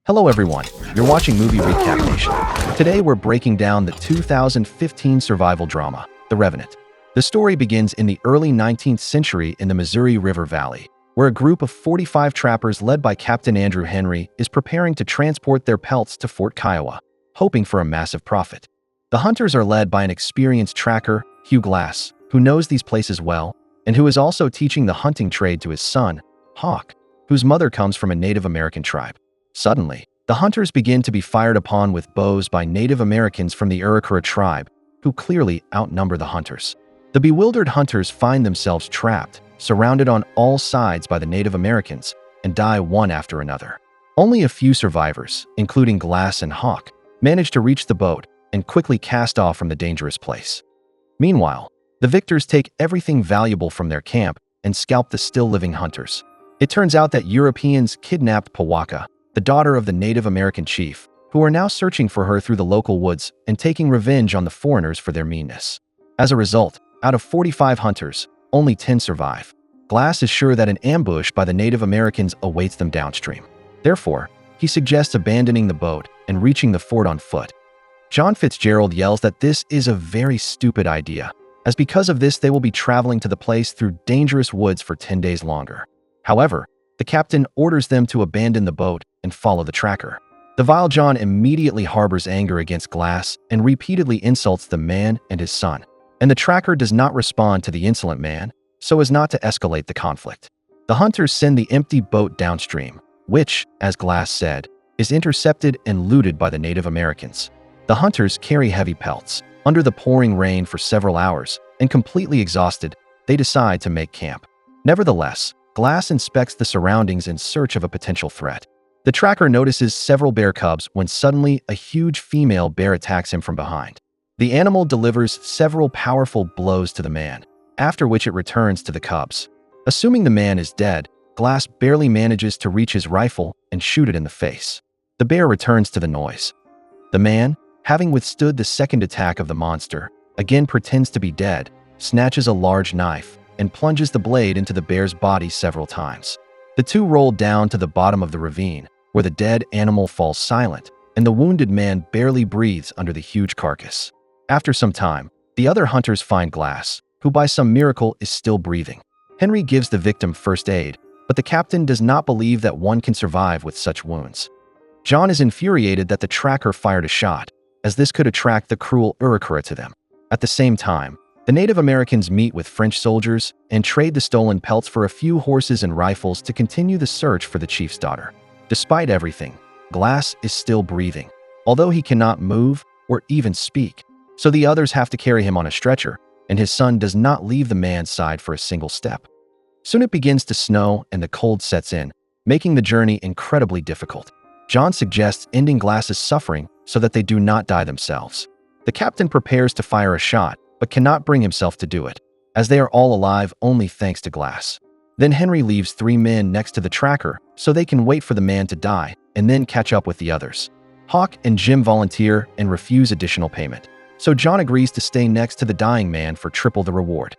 Hello everyone, you're watching Movie Recap Nation. Today we're breaking down the 2015 survival drama, The Revenant. The story begins in the early 19th century in the Missouri River Valley, where a group of 45 trappers led by Captain Andrew Henry is preparing to transport their pelts to Fort Kiowa, hoping for a massive profit. The hunters are led by an experienced tracker, Hugh Glass, who knows these places well, and who is also teaching the hunting trade to his son, Hawk, whose mother comes from a Native American tribe. Suddenly, the hunters begin to be fired upon with bows by Native Americans from the Arikara tribe, who clearly outnumber the hunters. The bewildered hunters find themselves trapped, surrounded on all sides by the Native Americans, and die one after another. Only a few survivors, including Glass and Hawk, manage to reach the boat and quickly cast off from the dangerous place. Meanwhile, the victors take everything valuable from their camp and scalp the still-living hunters. It turns out that Europeans kidnapped Powaka, the daughter of the Native American chief, who are now searching for her through the local woods and taking revenge on the foreigners for their meanness. As a result, out of 45 hunters, only 10 survive. Glass is sure that an ambush by the Native Americans awaits them downstream. Therefore, he suggests abandoning the boat and reaching the fort on foot. John Fitzgerald yells that this is a very stupid idea, as because of this they will be traveling to the place through dangerous woods for 10 days longer. However, the captain orders them to abandon the boat and follow the tracker. The vile John immediately harbors anger against Glass and repeatedly insults the man and his son, and the tracker does not respond to the insolent man so as not to escalate the conflict. The hunters send the empty boat downstream, which, as Glass said, is intercepted and looted by the Native Americans. The hunters carry heavy pelts. Under the pouring rain for several hours, and completely exhausted, they decide to make camp. Nevertheless, Glass inspects the surroundings in search of a potential threat. The tracker notices several bear cubs when suddenly a huge female bear attacks him from behind. The animal delivers several powerful blows to the man, after which it returns to the cubs. Assuming the man is dead, Glass barely manages to reach his rifle and shoot it in the face. The bear returns to the noise. The man, having withstood the second attack of the monster, again pretends to be dead, snatches a large knife, and plunges the blade into the bear's body several times. The two roll down to the bottom of the ravine, where the dead animal falls silent, and the wounded man barely breathes under the huge carcass. After some time, the other hunters find Glass, who by some miracle is still breathing. Henry gives the victim first aid, but the captain does not believe that one can survive with such wounds. John is infuriated that the tracker fired a shot, as this could attract the cruel Arikara to them. At the same time, the Native Americans meet with French soldiers and trade the stolen pelts for a few horses and rifles to continue the search for the chief's daughter. Despite everything, Glass is still breathing, although he cannot move or even speak, so the others have to carry him on a stretcher, and his son does not leave the man's side for a single step. Soon it begins to snow and the cold sets in, making the journey incredibly difficult. John suggests ending Glass's suffering so that they do not die themselves. The captain prepares to fire a shot, but cannot bring himself to do it, as they are all alive only thanks to Glass. Then Henry leaves 3 men next to the tracker so they can wait for the man to die and then catch up with the others. Hawk and Jim volunteer and refuse additional payment, so John agrees to stay next to the dying man for triple the reward.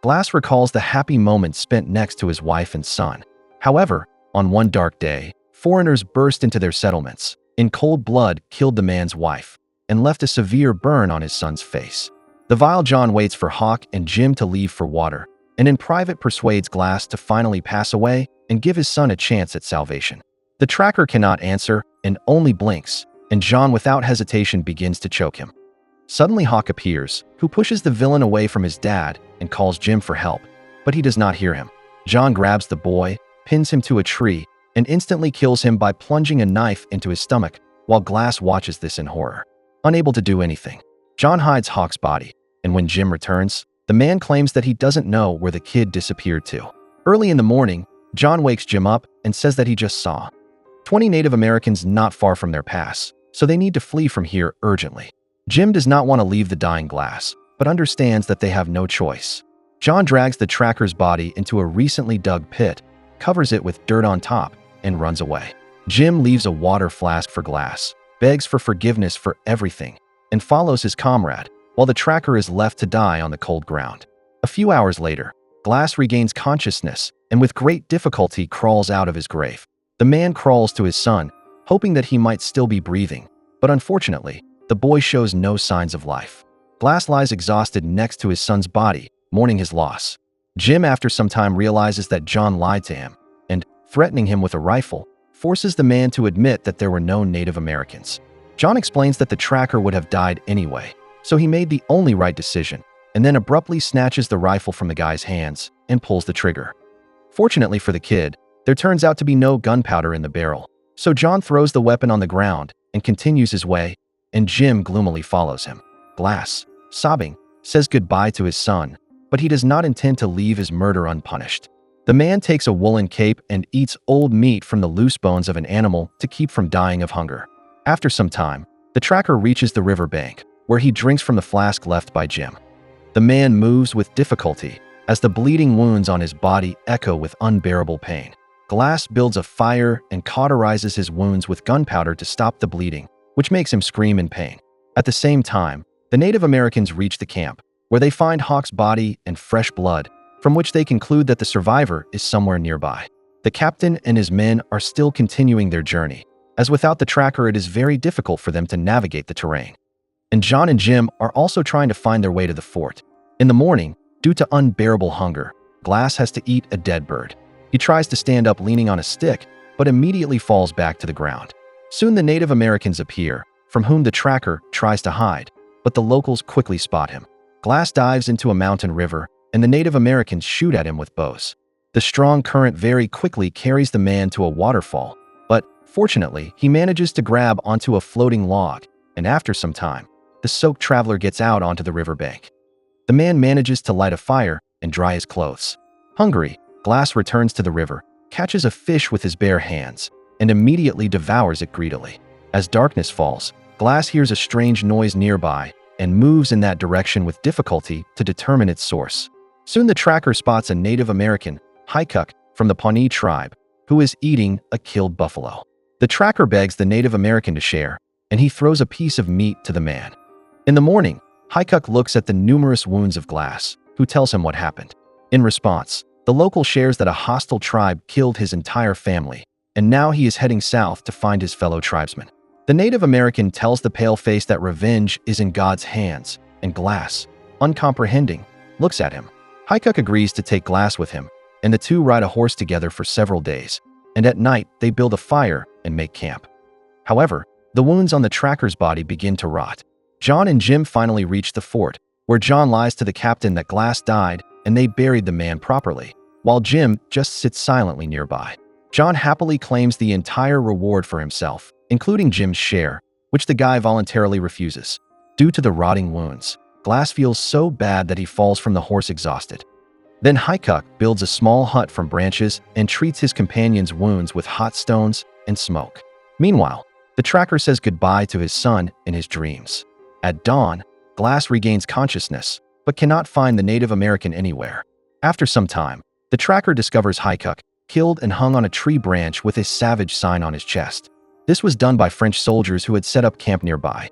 Glass recalls the happy moments spent next to his wife and son. However, on one dark day, foreigners burst into their settlements, in cold blood killed the man's wife, and left a severe burn on his son's face. The vile John waits for Hawk and Jim to leave for water, and in private persuades Glass to finally pass away and give his son a chance at salvation. The tracker cannot answer and only blinks, and John without hesitation begins to choke him. Suddenly Hawk appears, who pushes the villain away from his dad and calls Jim for help, but he does not hear him. John grabs the boy, pins him to a tree, and instantly kills him by plunging a knife into his stomach, while Glass watches this in horror. Unable to do anything, John hides Hawk's body, and when Jim returns, the man claims that he doesn't know where the kid disappeared to. Early in the morning, John wakes Jim up and says that he just saw 20 Native Americans not far from their pass, so they need to flee from here urgently. Jim does not want to leave the dying Glass, but understands that they have no choice. John drags the tracker's body into a recently dug pit, covers it with dirt on top, and runs away. Jim leaves a water flask for Glass, begs for forgiveness for everything, and follows his comrade, while the tracker is left to die on the cold ground. A few hours later, Glass regains consciousness and with great difficulty crawls out of his grave. The man crawls to his son, hoping that he might still be breathing. But unfortunately, the boy shows no signs of life. Glass lies exhausted next to his son's body, mourning his loss. Jim, after some time, realizes that John lied to him and, threatening him with a rifle, forces the man to admit that there were no Native Americans. John explains that the tracker would have died anyway, so he made the only right decision, and then abruptly snatches the rifle from the guy's hands and pulls the trigger. Fortunately for the kid, there turns out to be no gunpowder in the barrel, so John throws the weapon on the ground and continues his way, and Jim gloomily follows him. Glass, sobbing, says goodbye to his son, but he does not intend to leave his murder unpunished. The man takes a woolen cape and eats old meat from the loose bones of an animal to keep from dying of hunger. After some time, the tracker reaches the river bank, where he drinks from the flask left by Jim. The man moves with difficulty as the bleeding wounds on his body echo with unbearable pain. Glass builds a fire and cauterizes his wounds with gunpowder to stop the bleeding, which makes him scream in pain. At the same time, the Native Americans reach the camp, where they find Hawk's body and fresh blood, from which they conclude that the survivor is somewhere nearby. The captain and his men are still continuing their journey, as without the tracker it is very difficult for them to navigate the terrain. And John and Jim are also trying to find their way to the fort. In the morning, due to unbearable hunger, Glass has to eat a dead bird. He tries to stand up leaning on a stick, but immediately falls back to the ground. Soon the Native Americans appear, from whom the tracker tries to hide, but the locals quickly spot him. Glass dives into a mountain river, and the Native Americans shoot at him with bows. The strong current very quickly carries the man to a waterfall, but fortunately, he manages to grab onto a floating log, and after some time, the soaked traveler gets out onto the riverbank. The man manages to light a fire and dry his clothes. Hungry, Glass returns to the river, catches a fish with his bare hands, and immediately devours it greedily. As darkness falls, Glass hears a strange noise nearby and moves in that direction with difficulty to determine its source. Soon the tracker spots a Native American, Hykuk, from the Pawnee tribe, who is eating a killed buffalo. The tracker begs the Native American to share, and he throws a piece of meat to the man. In the morning, Hykuk looks at the numerous wounds of Glass, who tells him what happened. In response, the local shares that a hostile tribe killed his entire family, and now he is heading south to find his fellow tribesmen. The Native American tells the paleface that revenge is in God's hands, and Glass, uncomprehending, looks at him. Hykuk agrees to take Glass with him, and the two ride a horse together for several days, and at night they build a fire and make camp. However, the wounds on the tracker's body begin to rot. John and Jim finally reach the fort, where John lies to the captain that Glass died and they buried the man properly, while Jim just sits silently nearby. John happily claims the entire reward for himself, including Jim's share, which the guy voluntarily refuses. Due to the rotting wounds, Glass feels so bad that he falls from the horse exhausted. Then Hykuk builds a small hut from branches and treats his companion's wounds with hot stones and smoke. Meanwhile, the tracker says goodbye to his son in his dreams. At dawn, Glass regains consciousness, but cannot find the Native American anywhere. After some time, the tracker discovers Hykuk, killed and hung on a tree branch with a savage sign on his chest. This was done by French soldiers who had set up camp nearby.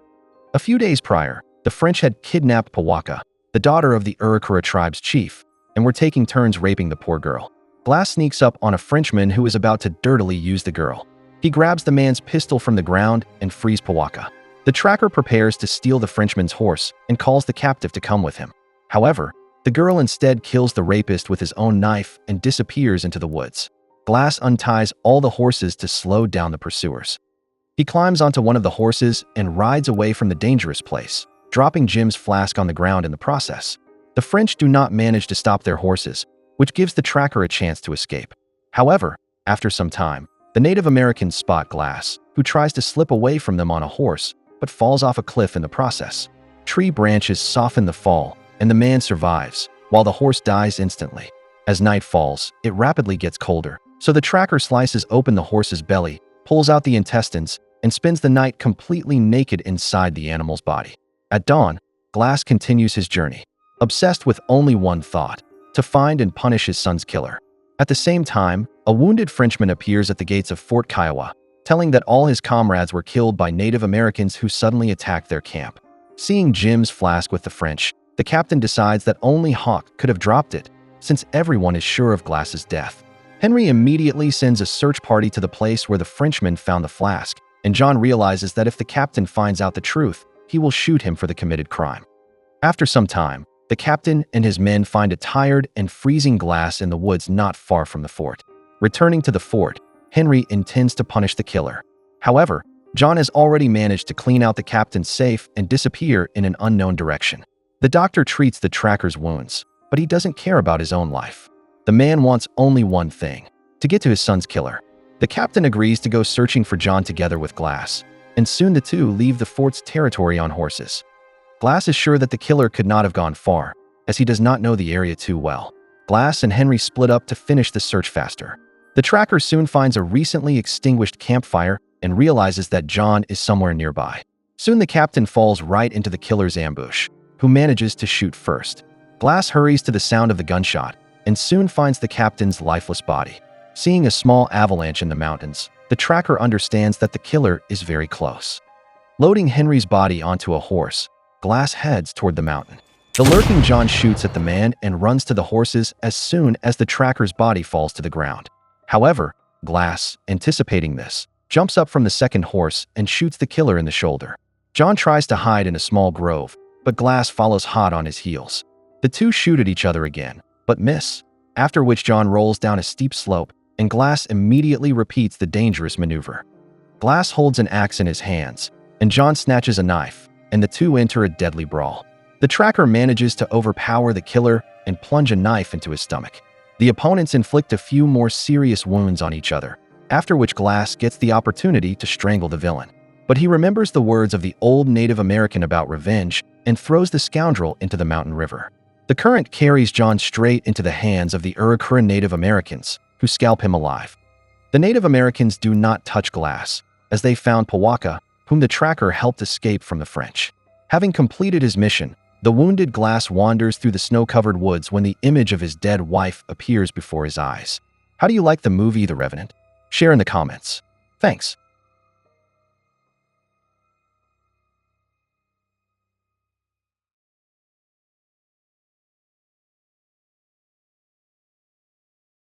A few days prior, the French had kidnapped Pawaka, the daughter of the Iroquois tribe's chief, and were taking turns raping the poor girl. Glass sneaks up on a Frenchman who is about to dirtily use the girl. He grabs the man's pistol from the ground and frees Pawaka. The tracker prepares to steal the Frenchman's horse and calls the captive to come with him. However, the girl instead kills the rapist with his own knife and disappears into the woods. Glass unties all the horses to slow down the pursuers. He climbs onto one of the horses and rides away from the dangerous place, dropping Jim's flask on the ground in the process. The French do not manage to stop their horses, which gives the tracker a chance to escape. However, after some time, the Native Americans spot Glass, who tries to slip away from them on a horse, but falls off a cliff in the process. Tree branches soften the fall, and the man survives, while the horse dies instantly. As night falls, it rapidly gets colder, so the tracker slices open the horse's belly, pulls out the intestines, and spends the night completely naked inside the animal's body. At dawn, Glass continues his journey, obsessed with only one thought: to find and punish his son's killer. At the same time, a wounded Frenchman appears at the gates of Fort Kiowa, telling that all his comrades were killed by Native Americans who suddenly attacked their camp. Seeing Jim's flask with the French, the captain decides that only Hawk could have dropped it, since everyone is sure of Glass's death. Henry immediately sends a search party to the place where the Frenchman found the flask, and John realizes that if the captain finds out the truth, he will shoot him for the committed crime. After some time, the captain and his men find a tired and freezing Glass in the woods not far from the fort. Returning to the fort, Henry intends to punish the killer. However, John has already managed to clean out the captain's safe and disappear in an unknown direction. The doctor treats the tracker's wounds, but he doesn't care about his own life. The man wants only one thing: to get to his son's killer. The captain agrees to go searching for John together with Glass, and soon the two leave the fort's territory on horses. Glass is sure that the killer could not have gone far, as he does not know the area too well. Glass and Henry split up to finish the search faster. The tracker soon finds a recently extinguished campfire and realizes that John is somewhere nearby. Soon the captain falls right into the killer's ambush, who manages to shoot first. Glass hurries to the sound of the gunshot and soon finds the captain's lifeless body. Seeing a small avalanche in the mountains, the tracker understands that the killer is very close. Loading Henry's body onto a horse, Glass heads toward the mountain. The lurking John shoots at the man and runs to the horses as soon as the tracker's body falls to the ground. However, Glass, anticipating this, jumps up from the second horse and shoots the killer in the shoulder. John tries to hide in a small grove, but Glass follows hot on his heels. The two shoot at each other again, but miss, after which John rolls down a steep slope, and Glass immediately repeats the dangerous maneuver. Glass holds an axe in his hands, and John snatches a knife, and the two enter a deadly brawl. The tracker manages to overpower the killer and plunge a knife into his stomach. The opponents inflict a few more serious wounds on each other, after which Glass gets the opportunity to strangle the villain. But he remembers the words of the old Native American about revenge and throws the scoundrel into the mountain river. The current carries John straight into the hands of the Arikara Native Americans, who scalp him alive. The Native Americans do not touch Glass, as they found Pawaka, whom the tracker helped escape from the French. Having completed his mission, the wounded Glass wanders through the snow-covered woods when the image of his dead wife appears before his eyes. How do you like the movie The Revenant? Share in the comments. Thanks.